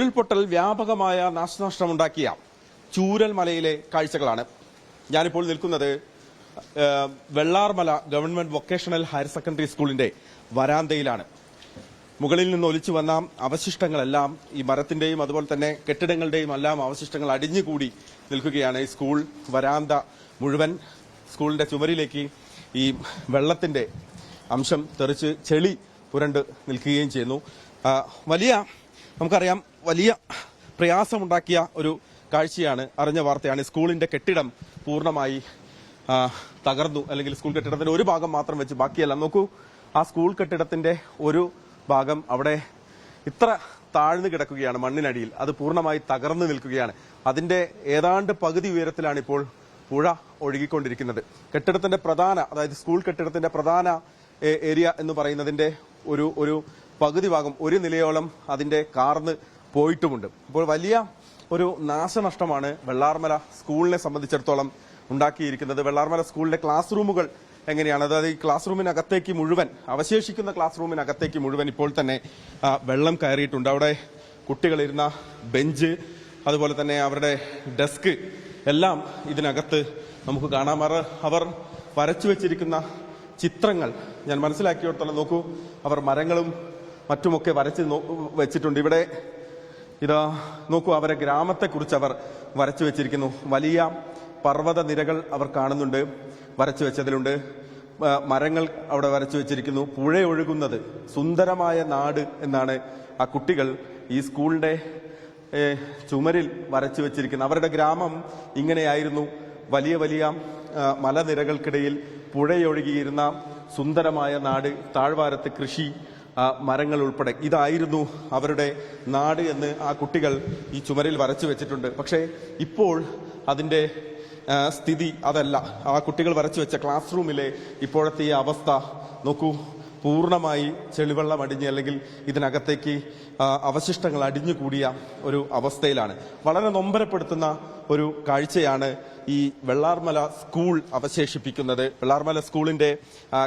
ഉരുൾപൊട്ടൽ വ്യാപകമായ നാശനഷ്ടമുണ്ടാക്കിയ ചൂരൽമലയിലെ കാഴ്ചകളാണ്. ഞാനിപ്പോൾ നിൽക്കുന്നത് Vellarmala government vocational higher secondary സ്കൂളിന്റെ വരാന്തയിലാണ്. മുകളിൽ നിന്ന് ഒലിച്ചു വന്ന അവശിഷ്ടങ്ങളെല്ലാം ഈ മരത്തിന്റെയും അതുപോലെ തന്നെ കെട്ടിടങ്ങളുടെയും എല്ലാം അവശിഷ്ടങ്ങൾ അടിഞ്ഞുകൂടി നിൽക്കുകയാണ്. ഈ സ്കൂൾ വരാന്ത മുഴുവൻ സ്കൂളിന്റെ ചുമരിലേക്ക് ഈ വെള്ളത്തിന്റെ അംശം തെറിച്ച് ചെളി പുരണ്ട് നിൽക്കുകയും ചെയ്യുന്നു. നമുക്കറിയാം, വലിയ പ്രയാസമുണ്ടാക്കിയ ഒരു കാഴ്ചയാണ്, അറിഞ്ഞ വാർത്തയാണ്. സ്കൂളിന്റെ കെട്ടിടം പൂർണ്ണമായി തകർന്നു, അല്ലെങ്കിൽ സ്കൂൾ കെട്ടിടത്തിന്റെ ഒരു ഭാഗം മാത്രം വെച്ച് ബാക്കിയല്ല. നോക്കൂ, ആ സ്കൂൾ കെട്ടിടത്തിന്റെ ഒരു ഭാഗം അവിടെ ഇത്ര താഴ്ന്നു കിടക്കുകയാണ് മണ്ണിനടിയിൽ. അത് പൂർണ്ണമായി തകർന്നു നിൽക്കുകയാണ്. അതിന്റെ ഏതാണ്ട് പകുതി ഉയരത്തിലാണ് ഇപ്പോൾ പുഴ ഒഴുകിക്കൊണ്ടിരിക്കുന്നത്. കെട്ടിടത്തിന്റെ അതായത് സ്കൂൾ കെട്ടിടത്തിന്റെ പ്രധാന ഏരിയ എന്ന് പറയുന്നതിന്റെ ഒരു പകുതി ഭാഗം, ഒരു നിലയോളം അതിന്റെ കാർന്ന് പോയിട്ടുമുണ്ട്. അപ്പോൾ വലിയ ഒരു നാശനഷ്ടമാണ് വെള്ളാർമല സ്കൂളിനെ സംബന്ധിച്ചിടത്തോളം ഉണ്ടാക്കിയിരിക്കുന്നത്. വെള്ളാർമല സ്കൂളിലെ ക്ലാസ് റൂമുകൾ എങ്ങനെയാണ്, അതായത് ഈ ക്ലാസ് റൂമിനകത്തേക്ക് മുഴുവൻ, അവശേഷിക്കുന്ന ക്ലാസ് റൂമിനകത്തേക്ക് മുഴുവൻ ഇപ്പോൾ തന്നെ വെള്ളം കയറിയിട്ടുണ്ട്. അവിടെ കുട്ടികളിരുന്ന ബെഞ്ച്, അതുപോലെ തന്നെ അവരുടെ ഡെസ്ക് എല്ലാം ഇതിനകത്ത് നമുക്ക് കാണാം. അവർ വരച്ചു വെച്ചിരിക്കുന്ന ചിത്രങ്ങൾ ഞാൻ മനസ്സിലാക്കിയിടത്തോളം നോക്കൂ, അവർ മരങ്ങളും മറ്റുമൊക്കെ വരച്ച് വെച്ചിട്ടുണ്ട്. ഇവിടെ ഇതാ നോക്കൂ, അവരെ ഗ്രാമത്തെക്കുറിച്ച് അവർ വരച്ചു വെച്ചിരിക്കുന്നു. വലിയ പർവ്വത നിരകൾ അവർ കാണുന്നുണ്ട്, വരച്ചു വെച്ചതിലുണ്ട്. മരങ്ങൾ അവിടെ വരച്ചു വെച്ചിരിക്കുന്നു. പുഴ ഒഴുകുന്നത്, സുന്ദരമായ നാട് എന്നാണ് ആ കുട്ടികൾ ഈ സ്കൂളിന്റെ ചുമരിൽ വരച്ചു വെച്ചിരിക്കുന്നത്. അവരുടെ ഗ്രാമം ഇങ്ങനെയായിരുന്നു. വലിയ വലിയ മലനിരകൾക്കിടയിൽ പുഴയൊഴുകിയിരുന്ന സുന്ദരമായ നാട്, താഴ്വാരത്ത് കൃഷി, മരങ്ങൾ ഉൾപ്പെടെ ഇതായിരുന്നു അവരുടെ നാട് എന്ന് ആ കുട്ടികൾ ഈ ചുമരിൽ വരച്ചു വെച്ചിട്ടുണ്ട്. പക്ഷേ ഇപ്പോൾ അതിന്റെ സ്ഥിതി അതല്ല. ആ കുട്ടികൾ വരച്ചു വെച്ച ക്ലാസ് റൂമിലെ ഇപ്പോഴത്തെ ഈ അവസ്ഥ നോക്കൂ, പൂർണ്ണമായി ചെളിവെള്ളം അടിഞ്ഞ്, അല്ലെങ്കിൽ ഇതിനകത്തേക്ക് അവശിഷ്ടങ്ങൾ അടിഞ്ഞുകൂടിയ ഒരു അവസ്ഥയിലാണ്. വളരെ നൊമ്പരപ്പെടുത്തുന്ന ഒരു കാഴ്ചയാണ് ഈ വെള്ളാർമല സ്കൂൾ അവശേഷിപ്പിക്കുന്നത്. വെള്ളാർമല സ്കൂളിന്റെ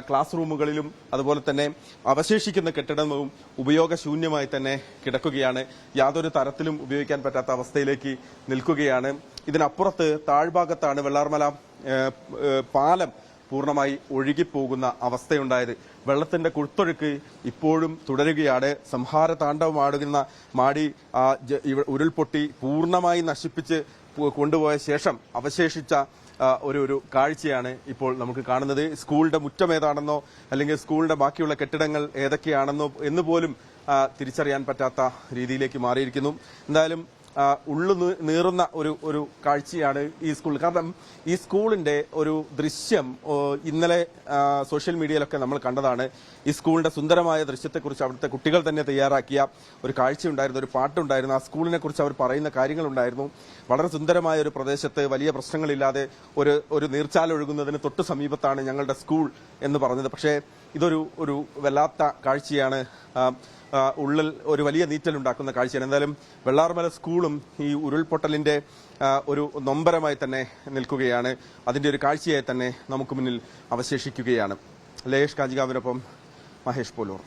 ക്ലാസ് റൂമുകളിലും അതുപോലെ തന്നെ അവശേഷിക്കുന്ന കെട്ടിടവും ഉപയോഗശൂന്യമായി തന്നെ കിടക്കുകയാണ്. യാതൊരു തരത്തിലും ഉപയോഗിക്കാൻ പറ്റാത്ത അവസ്ഥയിലേക്ക് നിൽക്കുകയാണ്. ഇതിനപ്പുറത്ത് താഴ്ഭാഗത്താണ് വെള്ളാർമല പാലം പൂർണ്ണമായി ഒഴുകിപ്പോകുന്ന അവസ്ഥയുണ്ടായത്. വെള്ളത്തിന്റെ കുത്തൊഴുക്ക് ഇപ്പോഴും തുടരുകയാണ്. സംഹാര താണ്ഡവമാടുന്ന മാടി ഉരുൾപൊട്ടി പൂർണ്ണമായി നശിപ്പിച്ച് കൊണ്ടുപോയ ശേഷം അവശേഷിച്ച ഒരു കാഴ്ചയാണ് ഇപ്പോൾ നമുക്ക് കാണുന്നത്. സ്കൂളിന്റെ മുറ്റം ഏതാണെന്നോ അല്ലെങ്കിൽ സ്കൂളിന്റെ ബാക്കിയുള്ള കെട്ടിടങ്ങൾ ഏതൊക്കെയാണെന്നോ എന്ന് പോലും തിരിച്ചറിയാൻ പറ്റാത്ത രീതിയിലേക്ക് മാറിയിരിക്കുന്നു. എന്തായാലും ഉള്ളു നീറുന്ന ഒരു കാഴ്ചയാണ് ഈ സ്കൂൾ. കാരണം ഈ സ്കൂളിന്റെ ഒരു ദൃശ്യം ഇന്നലെ സോഷ്യൽ മീഡിയയിലൊക്കെ നമ്മൾ കണ്ടതാണ്. ഈ സ്കൂളിന്റെ സുന്ദരമായ ദൃശ്യത്തെക്കുറിച്ച് അവിടുത്തെ കുട്ടികൾ തന്നെ തയ്യാറാക്കിയ ഒരു കാഴ്ചയുണ്ടായിരുന്നു, ഒരു പാട്ടുണ്ടായിരുന്നു. ആ സ്കൂളിനെ കുറിച്ച് അവർ പറയുന്ന കാര്യങ്ങളുണ്ടായിരുന്നു. വളരെ സുന്ദരമായ ഒരു പ്രദേശത്ത് വലിയ പ്രശ്നങ്ങളില്ലാതെ ഒരു നീർച്ചാൽ ഒഴുകുന്നതിന് തൊട്ട് സമീപത്താണ് ഞങ്ങളുടെ സ്കൂൾ എന്ന് പറഞ്ഞത്. പക്ഷേ ഇതൊരു വല്ലാത്ത കാഴ്ചയാണ്, ഉള്ളിൽ ഒരു വലിയ നീറ്റലുണ്ടാക്കുന്ന കാഴ്ചയാണ്. എന്തായാലും വെള്ളാർമല സ്കൂളും ഈ ഉരുൾപൊട്ടലിന്റെ ഒരു നൊമ്പരമായി തന്നെ നിൽക്കുകയാണ്. അതിന്റെ ഒരു കാഴ്ചയായി തന്നെ നമുക്ക് മുന്നിൽ അവശേഷിക്കുകയാണ്. ലേഷ് കാജികാവിനൊപ്പം മഹേഷ് പോലൂർ.